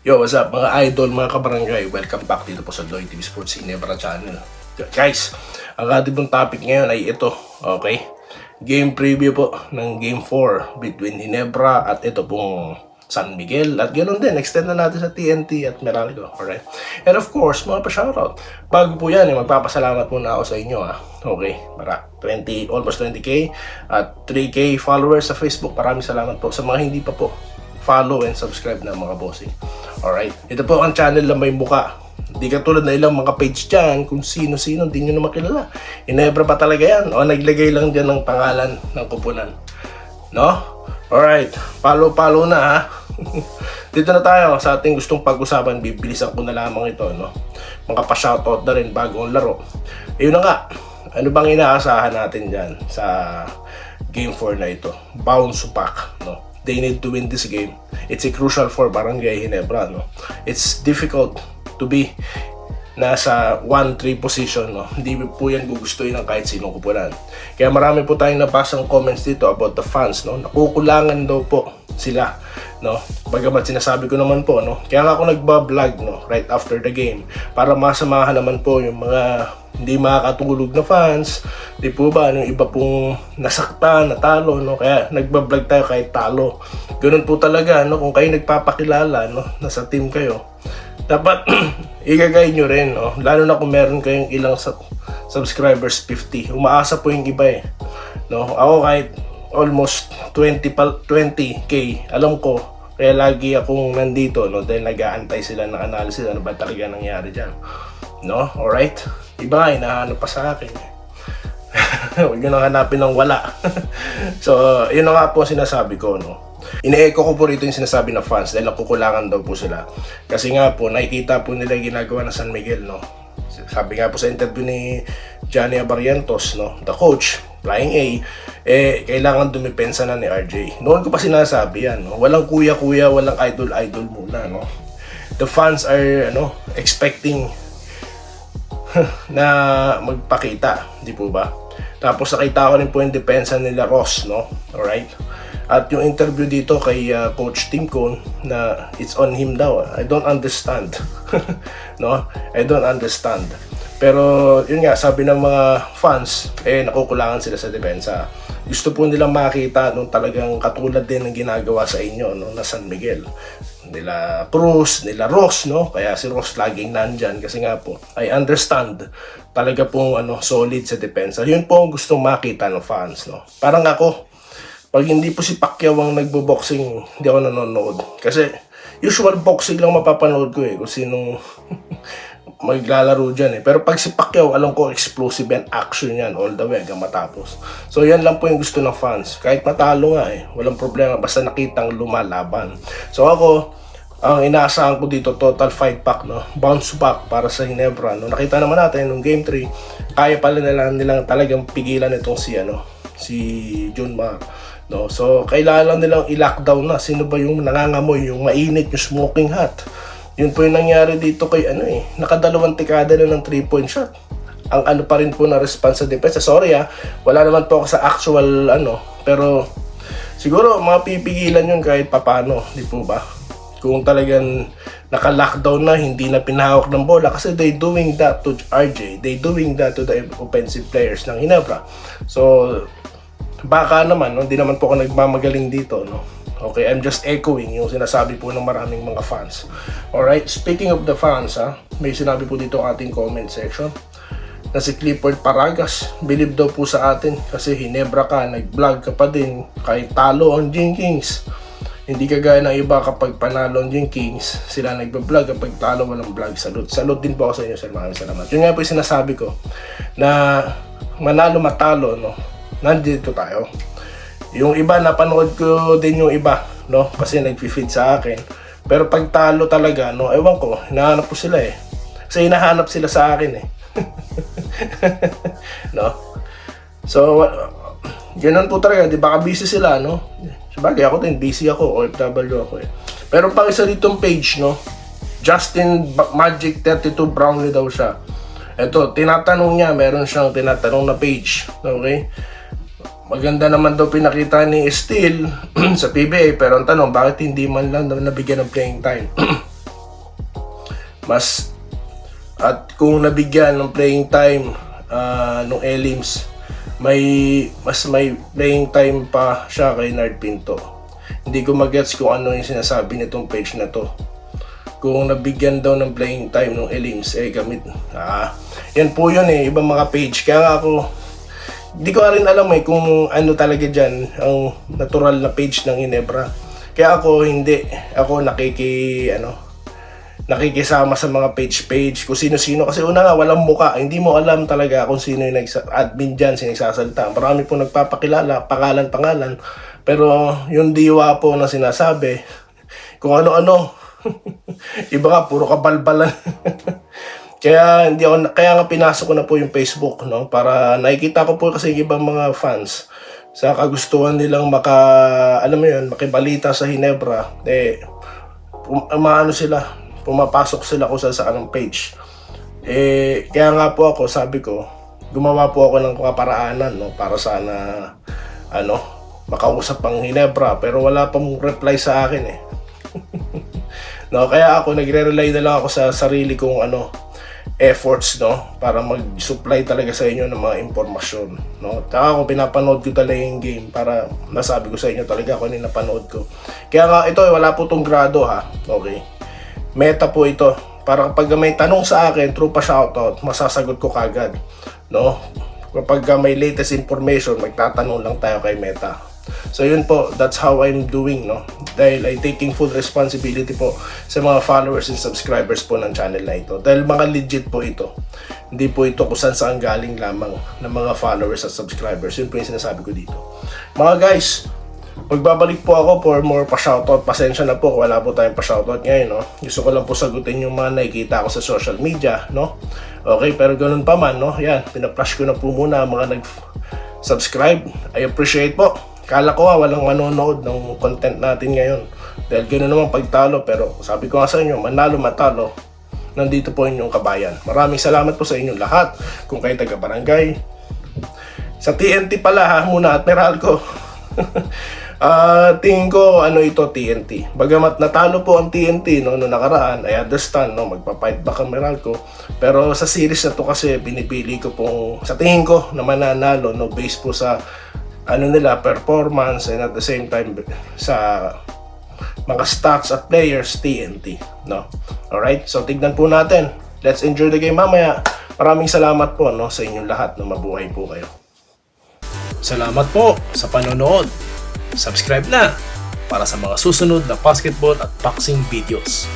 Yo, what's up mga idol, mga kabarangay? Welcome back dito po sa Loy TV Sports Ginebra Channel. Guys, ang ating pong topic ngayon ay ito, okay? Game preview po ng Game 4 between Ginebra at ito pong San Miguel. At ganoon din, extend na natin sa TNT at Meralco, alright? And of course, mga pa-shoutout. Bago po yan, magpapasalamat muna ako sa inyo, okay? Para almost 20k at 3k followers sa Facebook. Maraming salamat po sa mga hindi pa po follow and subscribe na mga bossing. Alright, ito po ang channel na may muka. Hindi katulad na ilang mga page dyan, kung sino-sino, hindi nyo na makilala. Ginebra pa talaga yan. O naglagay lang dyan ng pangalan ng kupunan. No? Alright, follow na ha. Dito na tayo sa ating gustong pag-usapan. Bibilisan ko na lamang ito, no? Mga pa-shoutout na rin bago ang laro. Ayun na nga, ano bang inaasahan natin dyan sa Game 4 na ito? Bounce back, no? They need to win this game. It's a crucial for Barangay Ginebra, no? It's difficult to be nasa 1-3 position, no? Hindi po yan gugustuhin ng kahit sinong kupunan. Kaya marami po tayong nabasang comments dito about the fans, no? Nakukulangan daw po sila, no? Bagamat sinasabi ko naman po, no? Kaya nga ako nagba-vlog, no? Right after the game para masamahan naman po yung mga hindi makakatulog na fans, di po ba, yung iba pong nasaktan, natalo, no? Kaya nagba-vlog tayo kahit talo. Ganun po talaga, no? Kung kayo nagpapakilala, no? Nasa team kayo, dapat igagay nyo rin, no? Lalo na kung meron kayong ilang subscribers, 50. Umaasa po yung iba, no? Ako kahit almost 20k, alam ko, kaya lagi akong nandito, no? Dahil nag-aantay sila ng analysis, ano ba talaga nangyari dyan, no? Alright? Iba nga, hinahanap pa sa akin. Huwag nyo nang hanapin ng wala. So, yun na nga po sinasabi ko, no? Ine-echo ko po rito yung sinasabi ng fans dahil nakukulangan daw po sila. Kasi nga po, nakikita po nila yung ginagawa ng San Miguel, no? Sabi nga po sa interview ni Johnny Abarientos, no? The coach, Flying A, kailangan dumipensa na ni RJ. Noon ko pa sinasabi yan, no? Walang kuya-kuya, walang idol-idol muna, no? The fans are, expecting na magpakita, di po ba? Tapos nakita ko rin po yung depensa nila Ross, no? Alright? At yung interview dito kay Coach Tim Cone na it's on him daw. I don't understand. No? I don't understand. Pero yun nga, sabi ng mga fans, nakukulangan sila sa depensa. Gusto po nilang makita nung talagang katulad din ng ginagawa sa inyo, no, na San Miguel. Nila Cruz, nila Ross, no? Kaya si Ross laging nandyan kasi nga po, I understand talaga pong solid sa depensa. Yun po ang gustong makita ng fans, no? Parang ako, pag hindi po si Pacquiao ang nagbo-boxing, hindi ako nanonood. Kasi usual boxing lang mapapanood ko kung sinong maglalaro dyan Pero pag si Pacquiao, alam ko explosive and action yan all the way hanggang matapos. So yan lang po yung gusto ng fans. Kahit matalo nga walang problema basta nakitang lumalaban. So ako, ang inaasahan ko dito, total 5-pack, no? Bounce back para sa Ginebra, no? Nakita naman natin nung game 3, kaya pala nilang talagang pigilan itong si John Mar, no? So kailangan lang nilang i-lockdown na sino ba yung nangangamoy, yung mainit, yung smoking hot. Yun po yung nangyari dito kay nakadalawang tikada na ng 3-point shot. Ang pa rin po na response sa defense. Sorry wala naman po ako sa actual pero siguro mapipigilan yun kahit papano, di po ba? Kung talagang naka-lockdown na, hindi na pinahawak ng bola kasi they doing that to RJ, they doing that to the offensive players ng Ginebra. So baka naman, hindi naman po ako nagmamagaling dito, no? Okay, I'm just echoing yung sinasabi po ng maraming mga fans. Alright, speaking of the fans, may sinabi po dito ang ating comment section na si Clifford Paragas, believe daw po sa atin kasi Ginebra ka, nag-vlog ka pa din kahit talo ang Jing Kings. Hindi kagaya ng iba kapag panalo ang Jing Kings, sila nagba-vlog, kapag talo walang vlog. Salute din po ako sa inyo, sir. Maraming salamat. Yun nga po yung sinasabi ko na manalo matalo, no? Nandito tayo. Yung iba, napanood ko din yung iba, no? Kasi nag-feed sa akin. Pero pag talo talaga, no? Ewan ko, hinahanap ko sila Kasi hinahanap sila sa akin no? So, ganun po talaga, di ba? Busy sila, no? Sabagay ako din, busy ako, OFW ako Pero pang isa ditong page, no? Justin Magic 32 Brownlee daw siya. Ito, tinatanong niya, meron siyang tinatanong na page, okay? Maganda naman daw pinakita ni Steele sa PBA, pero ang tanong, bakit hindi man lang nabigyan ng playing time? At kung nabigyan ng playing time nung Elims, mas may playing time pa siya kay Nard Pinto. Hindi ko magets kung ano yung sinasabi nitong page na to. Kung nabigyan daw ng playing time nung Elims, gamit. Yan po yun ibang mga page. Kaya nga ako, hindi ko rin alam kung ano talaga dyan ang natural na page ng Ginebra. Kaya ako hindi. Ako nakikisama sa mga page kung sino-sino. Kasi una nga, walang muka. Hindi mo alam talaga kung sino yung admin dyan, sinasasalita. Marami po nagpapakilala, pangalan. Pero yung diwa po na sinasabi, kung ano-ano. Iba nga, puro kabalbalan. Kaya nga pinasok ko na po yung Facebook, no? Para nakikita ko po kasi ibang mga fans sa kagustuhan nilang makibalita sa Ginebra, pumapasok sila kung sa anong page. Kaya nga po ako, sabi ko, gumawa po ako ng kaparaanan, no? Para sana, makausap ang Ginebra, pero wala pang reply sa akin No, kaya ako nagre-rely na lang ako sa sarili kong efforts, no, para mag-supply talaga sa inyo ng mga impormasyon, no. Tsaka ako pinapanood ko talaga yung game para masabi ko sa inyo talaga kung ano yung napanood ko. Kaya nga ito, wala po tong grado okay. Meta po ito. Para kapag may tanong sa akin, through pa shoutout, masasagot ko kagad, no. Kapag may latest information, magtatanong lang tayo kay Meta. So yun po, that's how I'm doing, no? Dahil I'm taking full responsibility po sa mga followers and subscribers po ng channel na ito. Dahil mga legit po ito. Hindi po ito kung saan galing lamang ng mga followers at subscribers. Yun po yung sinasabi ko dito. Mga guys, magbabalik po ako for more pa-shoutout. Pasensya na po kung wala po tayong pa-shoutout ngayon, no? Gusto ko lang po sagutin yung mga nakikita ko sa social media, no? Okay, pero ganun pa man, no? Yan, pina-flash ko na po muna ang mga nag-subscribe. I appreciate po. Kala ko walang manonood ng content natin ngayon. Dahil gano'n naman pagtalo, pero sabi ko nga sa inyo, manalo matalo, nandito po inyong kabayan. Maraming salamat po sa inyong lahat. Kung kayo taga-barangay, sa TNT pala muna at Meralco. Tingin ko ito TNT. Bagamat natalo po ang TNT noong nakaraan, I understand, no, magpa-fight back ang Meralco. Pero sa series na to kasi pinipili ko pong, sa tingin ko na mananalo, no, based po sa nila performance and at the same time sa mga stats at players, TNT, no. Alright, so tignan po natin. Let's enjoy the game mamaya. Maraming salamat po, no, sa inyong lahat, no, mabuhay po kayo. Salamat po sa panonood. Subscribe na para sa mga susunod na basketball at boxing videos.